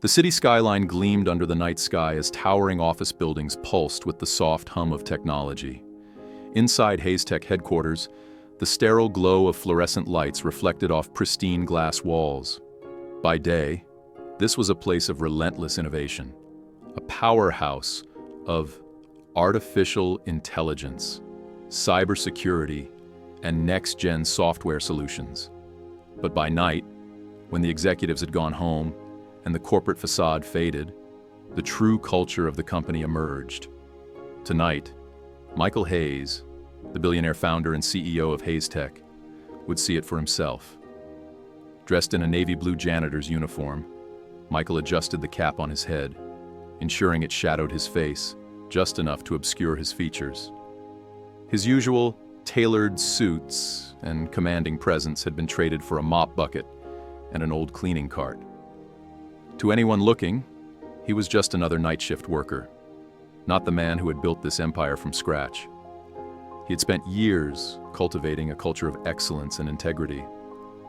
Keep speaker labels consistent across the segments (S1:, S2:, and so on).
S1: The city skyline gleamed under the night sky as towering office buildings pulsed with the soft hum of technology. Inside Hayes Tech headquarters, the sterile glow of fluorescent lights reflected off pristine glass walls. By day, this was a place of relentless innovation, a powerhouse of artificial intelligence, cybersecurity, and next-gen software solutions. But by night, when the executives had gone home and the corporate facade faded, the true culture of the company emerged. Tonight, Michael Hayes, the billionaire founder and CEO of Hayes Tech, would see it for himself. Dressed in a navy blue janitor's uniform, Michael adjusted the cap on his head, ensuring it shadowed his face just enough to obscure his features. His usual tailored suits and commanding presence had been traded for a mop bucket and an old cleaning cart. To anyone looking, he was just another night shift worker, not the man who had built this empire from scratch. He had spent years cultivating a culture of excellence and integrity,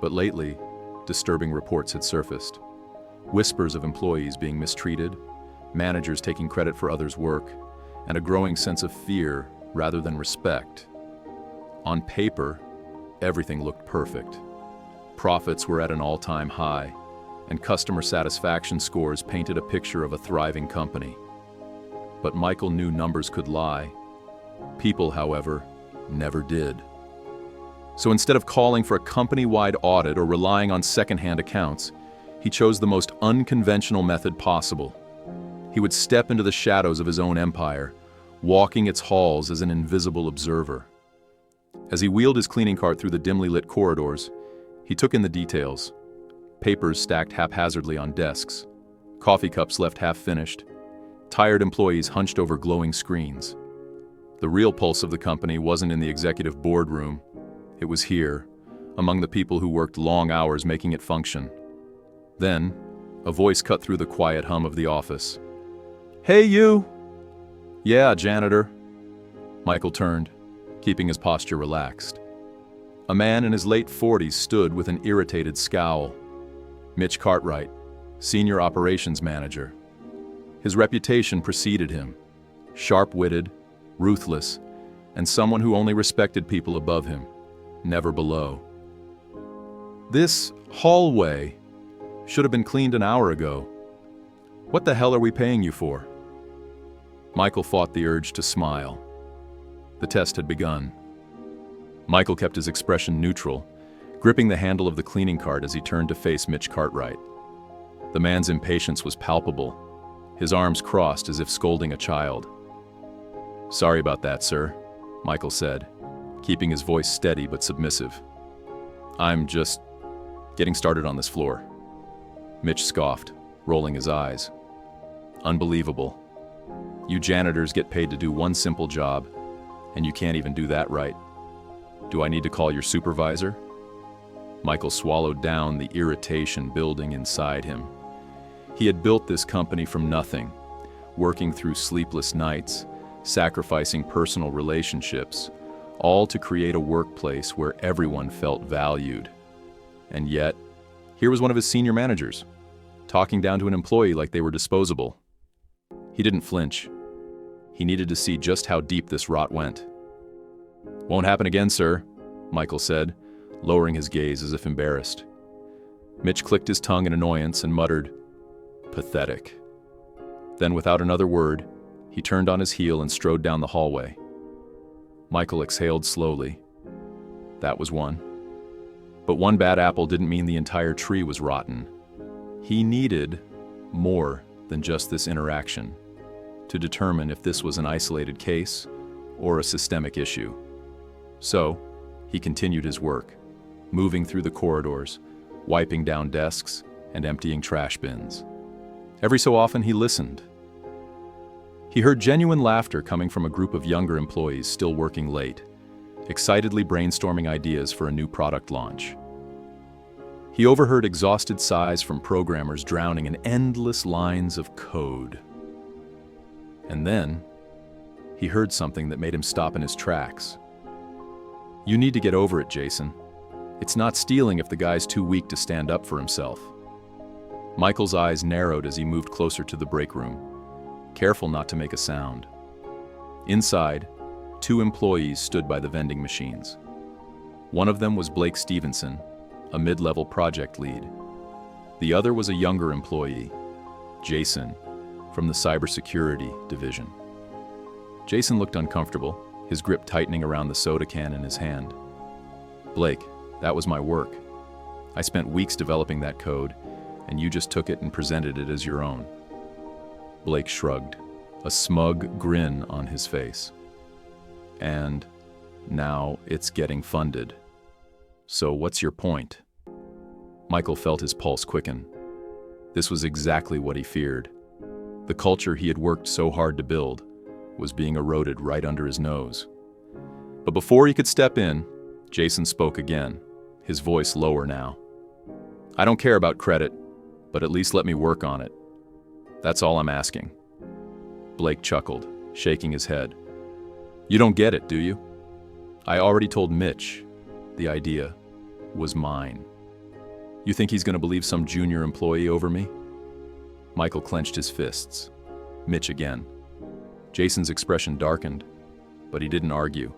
S1: but lately, disturbing reports had surfaced. Whispers of employees being mistreated, managers taking credit for others' work, and a growing sense of fear rather than respect. On paper, everything looked perfect. Profits were at an all-time high, and customer satisfaction scores painted a picture of a thriving company. But Michael knew numbers could lie. People, however, never did. So instead of calling for a company-wide audit or relying on second-hand accounts, he chose the most unconventional method possible. He would step into the shadows of his own empire, walking its halls as an invisible observer. As he wheeled his cleaning cart through the dimly lit corridors, he took in the details. Papers stacked haphazardly on desks, coffee cups left half-finished, tired employees hunched over glowing screens. The real pulse of the company wasn't in the executive boardroom. It was here, among the people who worked long hours making it function. Then, a voice cut through the quiet hum of the office. "Hey, you!" "Yeah, janitor." Michael turned, keeping his posture relaxed. A man in his late 40s stood with an irritated scowl. Mitch Cartwright, senior operations manager. His reputation preceded him, sharp-witted, ruthless, and someone who only respected people above him, never below. "This hallway should have been cleaned an hour ago. What the hell are we paying you for?" Michael fought the urge to smile. The test had begun. Michael kept his expression neutral, gripping the handle of the cleaning cart as he turned to face Mitch Cartwright. The man's impatience was palpable, his arms crossed as if scolding a child. "Sorry about that, sir," Michael said, keeping his voice steady but submissive. "I'm just getting started on this floor." Mitch scoffed, rolling his eyes. "Unbelievable. You janitors get paid to do one simple job, and you can't even do that right. Do I need to call your supervisor?" Michael swallowed down the irritation building inside him. He had built this company from nothing, working through sleepless nights, sacrificing personal relationships, all to create a workplace where everyone felt valued. And yet, here was one of his senior managers, talking down to an employee like they were disposable. He didn't flinch. He needed to see just how deep this rot went. "Won't happen again, sir," Michael said, lowering his gaze as if embarrassed. Mitch clicked his tongue in annoyance and muttered, "Pathetic." Then, without another word, he turned on his heel and strode down the hallway. Michael exhaled slowly. That was one. But one bad apple didn't mean the entire tree was rotten. He needed more than just this interaction to determine if this was an isolated case or a systemic issue. So, he continued his work, moving through the corridors, wiping down desks, and emptying trash bins. Every so often, he listened. He heard genuine laughter coming from a group of younger employees still working late, excitedly brainstorming ideas for a new product launch. He overheard exhausted sighs from programmers drowning in endless lines of code. And then, he heard something that made him stop in his tracks. "You need to get over it, Jason. It's not stealing if the guy's too weak to stand up for himself." Michael's eyes narrowed as he moved closer to the break room, careful not to make a sound. Inside, 2 employees stood by the vending machines. One of them was Blake Stevenson, a mid-level project lead. The other was a younger employee, Jason, from the cybersecurity division. Jason looked uncomfortable, his grip tightening around the soda can in his hand. "Blake, that was my work. I spent weeks developing that code, and you just took it and presented it as your own." Blake shrugged, a smug grin on his face. "And now it's getting funded. So what's your point?" Michael felt his pulse quicken. This was exactly what he feared. The culture he had worked so hard to build was being eroded right under his nose. But before he could step in, Jason spoke again, his voice lower now. "I don't care about credit, but at least let me work on it. That's all I'm asking." Blake chuckled, shaking his head. "You don't get it, do you? I already told Mitch the idea was mine. You think he's going to believe some junior employee over me?" Michael clenched his fists. Mitch again. Jason's expression darkened, but he didn't argue.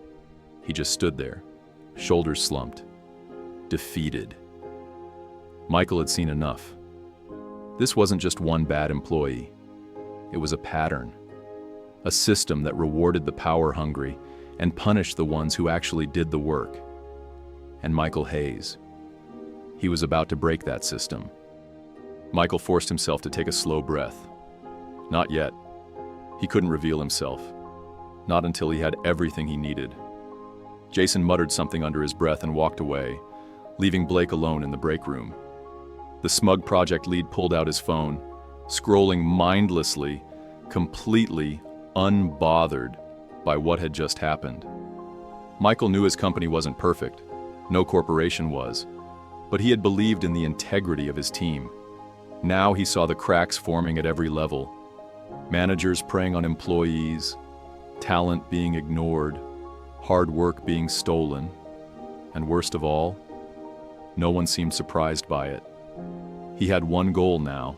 S1: He just stood there, shoulders slumped, defeated. Michael had seen enough. This wasn't just one bad employee. It was a pattern, a system that rewarded the power-hungry and punished the ones who actually did the work. And Michael Hayes. He was about to break that system. Michael forced himself to take a slow breath. Not yet. He couldn't reveal himself. Not until he had everything he needed. Jason muttered something under his breath and walked away, leaving Blake alone in the break room. The smug project lead pulled out his phone, scrolling mindlessly, completely unbothered by what had just happened. Michael knew his company wasn't perfect. No corporation was. But he had believed in the integrity of his team. Now he saw the cracks forming at every level. Managers preying on employees, talent being ignored, hard work being stolen, and worst of all, no one seemed surprised by it. He had one goal now: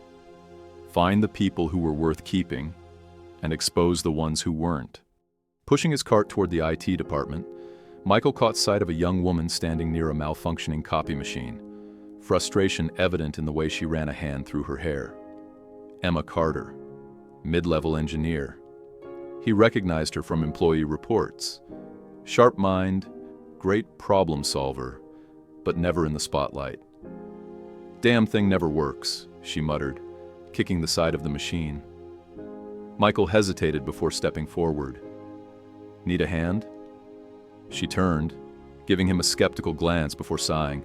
S1: find the people who were worth keeping and expose the ones who weren't. Pushing his cart toward the IT department, Michael caught sight of a young woman standing near a malfunctioning copy machine, frustration evident in the way she ran a hand through her hair. Emma Carter, mid-level engineer. He recognized her from employee reports. Sharp mind, great problem solver, but never in the spotlight. "Damn thing never works," she muttered, kicking the side of the machine. Michael hesitated before stepping forward. "Need a hand?" She turned, giving him a skeptical glance before sighing.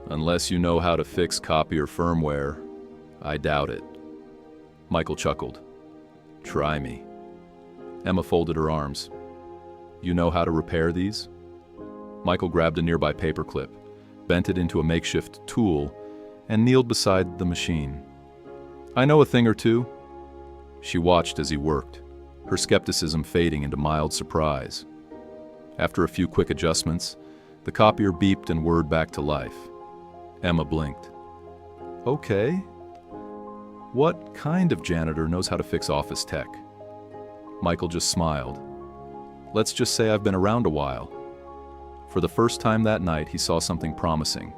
S1: "Unless you know how to fix copier firmware, I doubt it." Michael chuckled. "Try me." Emma folded her arms. "You know how to repair these?" Michael grabbed a nearby paperclip, bent it into a makeshift tool, and kneeled beside the machine. "I know a thing or two." She watched as he worked, her skepticism fading into mild surprise. After a few quick adjustments, the copier beeped and whirred back to life. Emma blinked. "Okay. What kind of janitor knows how to fix office tech?" Michael just smiled. "Let's just say I've been around a while." For the first time that night, he saw something promising.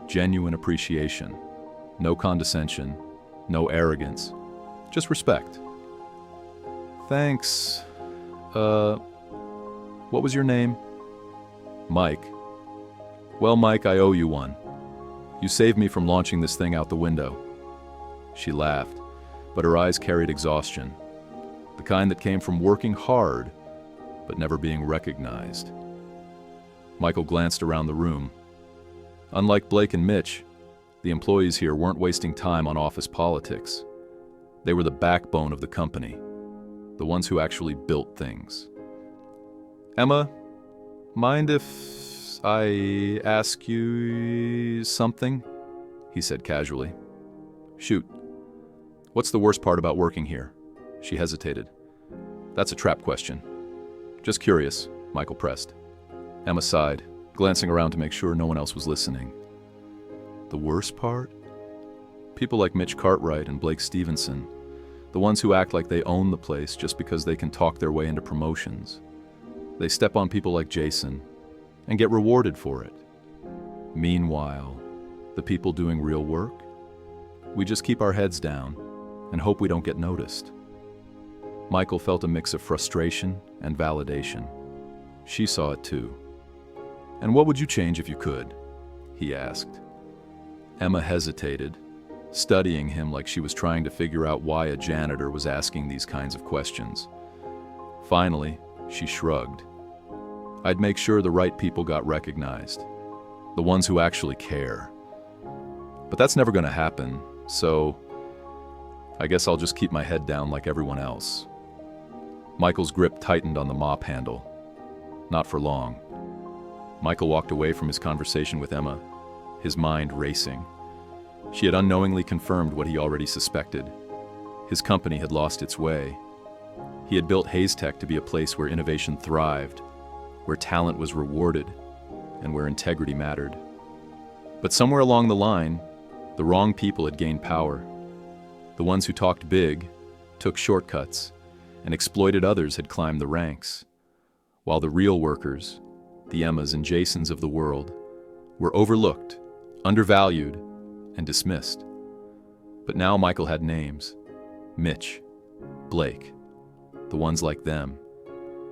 S1: Genuine appreciation. No condescension, no arrogance, just respect. "Thanks. What was your name?" "Mike." "Well, Mike, I owe you one. You saved me from launching this thing out the window." She laughed, but her eyes carried exhaustion, the kind that came from working hard, but never being recognized. Michael glanced around the room. Unlike Blake and Mitch, the employees here weren't wasting time on office politics. They were the backbone of the company, the ones who actually built things. "Emma, mind if I ask you something?" he said casually. "Shoot. What's the worst part about working here?" She hesitated. "That's a trap question." "Just curious," Michael pressed. Emma sighed, glancing around to make sure no one else was listening. "The worst part? People like Mitch Cartwright and Blake Stevenson, the ones who act like they own the place just because they can talk their way into promotions. They step on people like Jason and get rewarded for it. Meanwhile, the people doing real work, we just keep our heads down and hope we don't get noticed. Michael felt a mix of frustration and validation. She saw it too. "And what would you change if you could?" he asked. Emma hesitated, studying him like she was trying to figure out why a janitor was asking these kinds of questions. Finally, she shrugged. "I'd make sure the right people got recognized, the ones who actually care. But that's never going to happen, so I guess I'll just keep my head down like everyone else." Michael's grip tightened on the mop handle. Not for long. Michael walked away from his conversation with Emma, his mind racing. She had unknowingly confirmed what he already suspected. His company had lost its way. He had built Housekeeper to be a place where innovation thrived, where talent was rewarded, and where integrity mattered. But somewhere along the line, the wrong people had gained power. The ones who talked big, took shortcuts, and exploited others had climbed the ranks, while the real workers, the Emmas and Jasons of the world, were overlooked, undervalued, and dismissed. But now Michael had names: Mitch, Blake, the ones like them.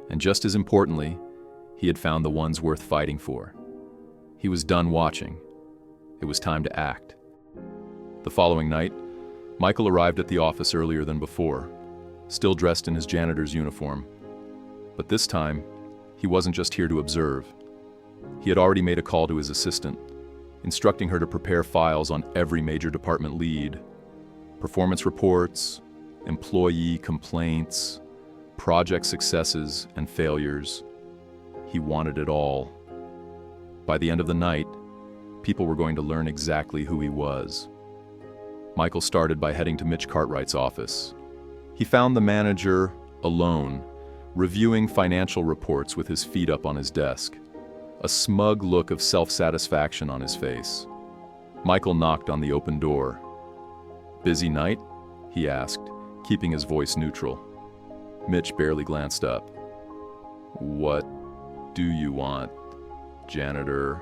S1: And just as importantly, he had found the ones worth fighting for. He was done watching. It was time to act. The following night, Michael arrived at the office earlier than before, still dressed in his janitor's uniform. But this time, he wasn't just here to observe. He had already made a call to his assistant, instructing her to prepare files on every major department lead: performance reports, employee complaints, project successes and failures. He wanted it all. By the end of the night, people were going to learn exactly who he was. Michael started by heading to Mitch Cartwright's office. He found the manager alone, reviewing financial reports with his feet up on his desk, a smug look of self-satisfaction on his face. Michael knocked on the open door. "Busy night?" he asked, keeping his voice neutral. Mitch barely glanced up. "What do you want, janitor?"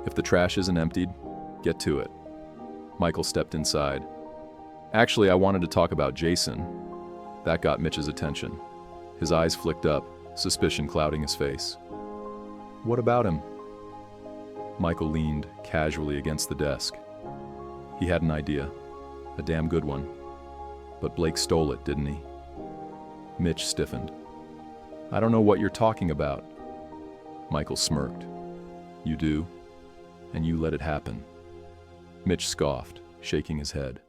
S1: "If the trash isn't emptied, get to it." Michael stepped inside. "Actually, I wanted to talk about Jason." That got Mitch's attention. His eyes flicked up, suspicion clouding his face. "What about him?" Michael leaned casually against the desk. He had an idea, a damn good one. But Blake stole it, didn't he? Mitch stiffened. "I don't know what you're talking about." Michael smirked. "You do, and you let it happen." Mitch scoffed, shaking his head.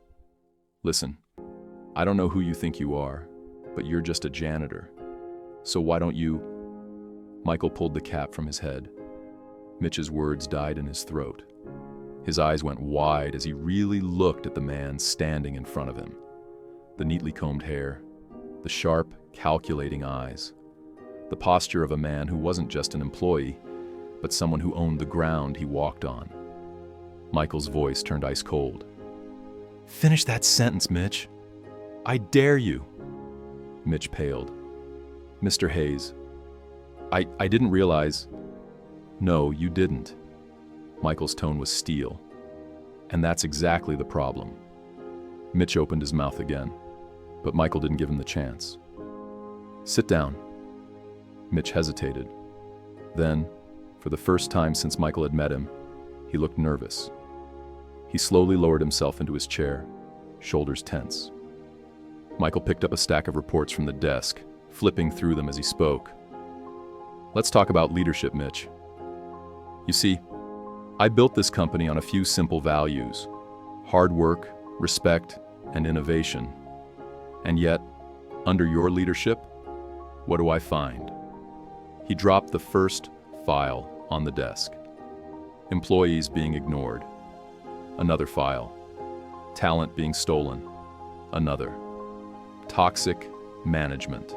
S1: "Listen, I don't know who you think you are, but you're just a janitor. So why don't you—" Michael pulled the cap from his head. Mitch's words died in his throat. His eyes went wide as he really looked at the man standing in front of him. The neatly combed hair, the sharp, calculating eyes, the posture of a man who wasn't just an employee, but someone who owned the ground he walked on. Michael's voice turned ice cold. "Finish that sentence, Mitch. I dare you." Mitch paled. "Mr. Hayes, I didn't realize—" "No, you didn't." Michael's tone was steel. "And that's exactly the problem." Mitch opened his mouth again, but Michael didn't give him the chance. "Sit down." Mitch hesitated. Then, for the first time since Michael had met him, he looked nervous. He slowly lowered himself into his chair, shoulders tense. Michael picked up a stack of reports from the desk, flipping through them as he spoke. "Let's talk about leadership, Mitch. You see, I built this company on a few simple values: hard work, respect, and innovation. And yet, under your leadership, what do I find?" He dropped the first file on the desk. Employees being ignored. Another file. Talent being stolen. Another. Toxic management.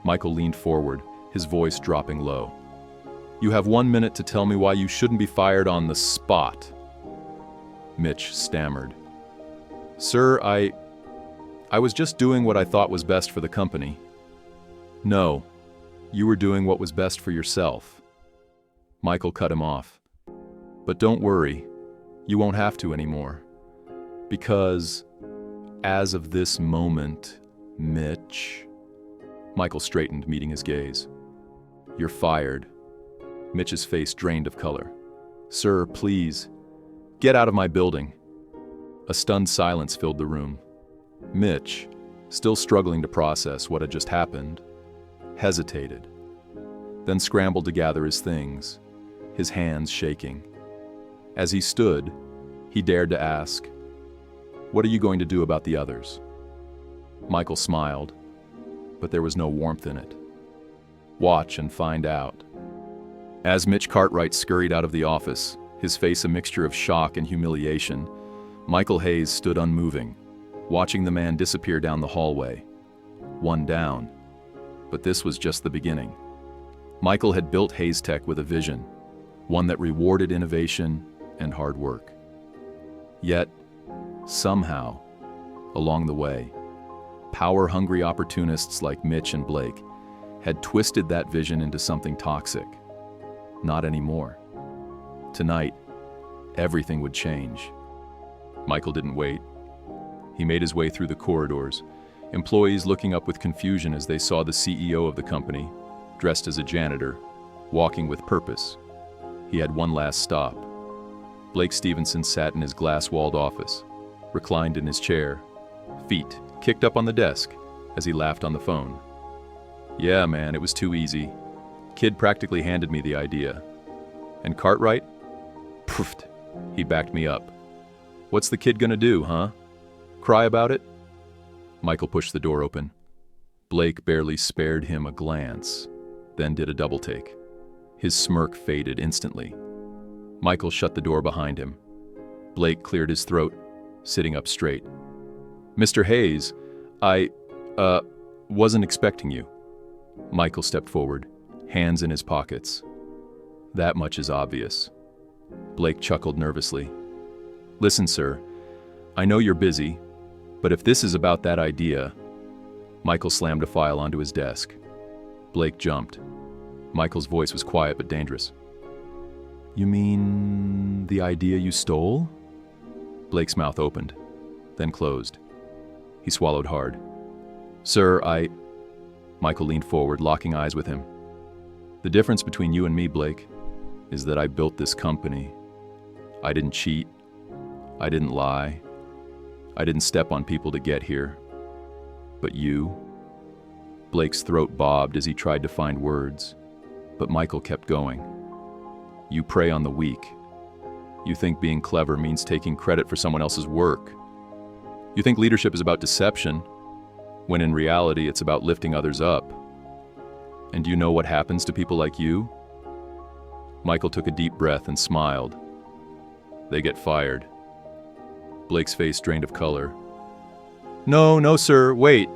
S1: Michael leaned forward, his voice dropping low. "You have 1 minute to tell me why you shouldn't be fired on the spot." Mitch stammered. Sir, I was just doing what I thought was best for the company. No, you were doing what was best for yourself. Michael cut him off. But don't worry, you won't have to anymore. Because, as of this moment, Mitch... Michael straightened, meeting his gaze. You're fired. Mitch's face drained of color. Sir, please, get out of my building. A stunned silence filled the room. Mitch, still struggling to process what had just happened, hesitated, then scrambled to gather his things, his hands shaking. As he stood, he dared to ask, "What are you going to do about the others?" Michael smiled, but there was no warmth in it. Watch and find out. As Mitch Cartwright scurried out of the office, his face a mixture of shock and humiliation, Michael Hayes stood unmoving, watching the man disappear down the hallway. One down. But this was just the beginning. Michael had built Hayes Tech with a vision, one that rewarded innovation and hard work. Yet, somehow, along the way, power-hungry opportunists like Mitch and Blake had twisted that vision into something toxic. Not anymore. Tonight, everything would change. Michael didn't wait. He made his way through the corridors, employees looking up with confusion as they saw the CEO of the company, dressed as a janitor, walking with purpose. He had one last stop. Blake Stevenson sat in his glass-walled office, reclined in his chair, feet kicked up on the desk as he laughed on the phone. Yeah, man, it was too easy. Kid practically handed me the idea. And Cartwright? Poofed. He backed me up. What's the kid gonna do, huh? Cry about it? Michael pushed the door open. Blake barely spared him a glance, then did a double take. His smirk faded instantly. Michael shut the door behind him. Blake cleared his throat, sitting up straight. Mr. Hayes, I wasn't expecting you. Michael stepped forward, hands in his pockets. That much is obvious. Blake chuckled nervously. Listen, sir, I know you're busy, but if this is about that idea... Michael slammed a file onto his desk. Blake jumped. Michael's voice was quiet but dangerous. You mean the idea you stole? Blake's mouth opened, then closed. He swallowed hard. Sir, Michael leaned forward, locking eyes with him. The difference between you and me, Blake, is that I built this company. I didn't cheat. I didn't lie. I didn't step on people to get here. But you? Blake's throat bobbed as he tried to find words, but Michael kept going. You prey on the weak. You think being clever means taking credit for someone else's work. You think leadership is about deception, when in reality it's about lifting others up. And do you know what happens to people like you? Michael took a deep breath and smiled. They get fired. Blake's face drained of color. No, sir, wait.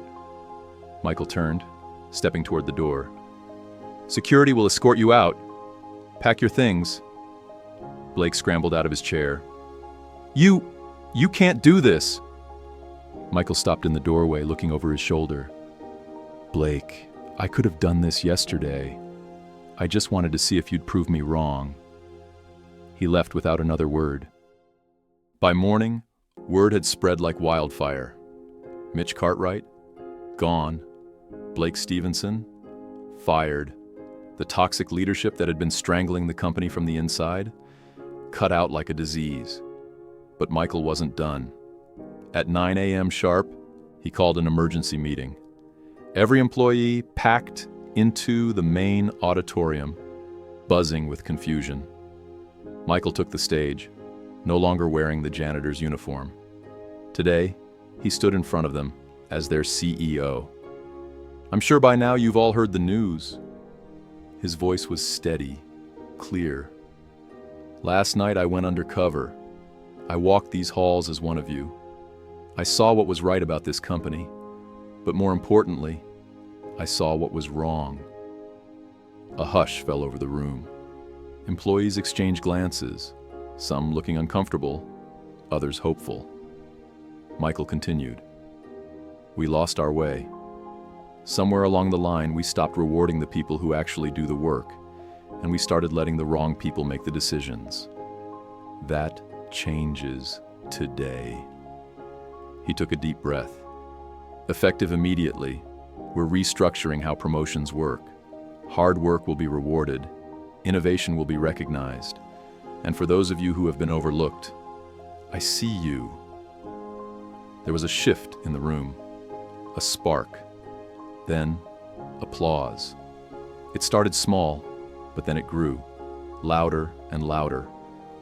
S1: Michael turned, stepping toward the door. Security will escort you out. Pack your things. Blake scrambled out of his chair. You can't do this. Michael stopped in the doorway, looking over his shoulder. Blake, I could have done this yesterday. I just wanted to see if you'd prove me wrong. He left without another word. By morning, word had spread like wildfire. Mitch Cartwright, gone. Blake Stevenson, fired. The toxic leadership that had been strangling the company from the inside, cut out like a disease. But Michael wasn't done. At 9 a.m. sharp, he called an emergency meeting. Every employee packed into the main auditorium, buzzing with confusion. Michael took the stage, no longer wearing the janitor's uniform. Today, he stood in front of them as their CEO. I'm sure by now you've all heard the news. His voice was steady, clear. Last night I went undercover. I walked these halls as one of you. I saw what was right about this company, but more importantly, I saw what was wrong. A hush fell over the room. Employees exchanged glances, some looking uncomfortable, others hopeful. Michael continued. We lost our way. Somewhere along the line, we stopped rewarding the people who actually do the work, and we started letting the wrong people make the decisions. That changes today. He took a deep breath. Effective immediately, we're restructuring how promotions work. Hard work will be rewarded, innovation will be recognized, and for those of you who have been overlooked, I see you. There was a shift in the room, a spark, then applause. It started small, but then it grew, louder and louder,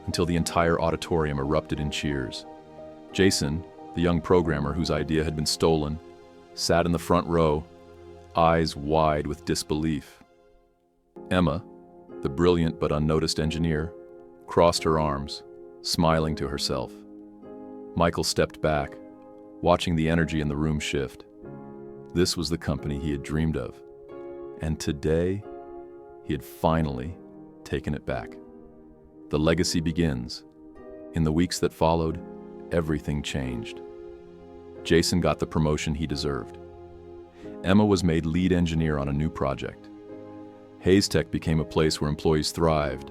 S1: until the entire auditorium erupted in cheers. Jason, the young programmer whose idea had been stolen, sat in the front row, eyes wide with disbelief. Emma, the brilliant but unnoticed engineer, crossed her arms, smiling to herself. Michael stepped back, watching the energy in the room shift. This was the company he had dreamed of, and today, he had finally taken it back. The legacy begins. In the weeks that followed, everything changed. Jason got the promotion he deserved. Emma was made lead engineer on a new project. Housekeeper became a place where employees thrived,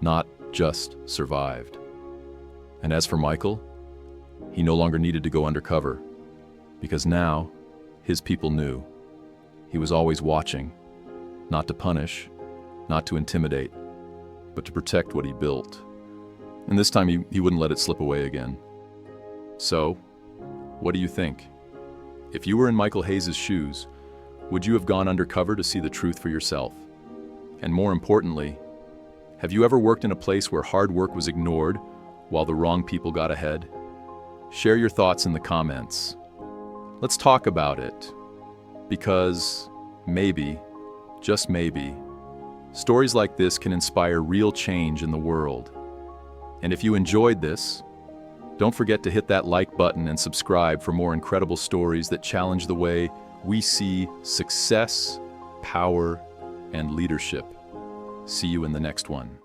S1: not just survived. And as for Michael, he no longer needed to go undercover, because now, his people knew. He was always watching, not to punish, not to intimidate, but to protect what he built. And this time he wouldn't let it slip away again. So, what do you think? If you were in Michael Hayes' shoes, would you have gone undercover to see the truth for yourself? And more importantly, have you ever worked in a place where hard work was ignored while the wrong people got ahead? Share your thoughts in the comments. Let's talk about it, because maybe, just maybe, stories like this can inspire real change in the world. And if you enjoyed this, don't forget to hit that like button and subscribe for more incredible stories that challenge the way we see success, power, and leadership. See you in the next one.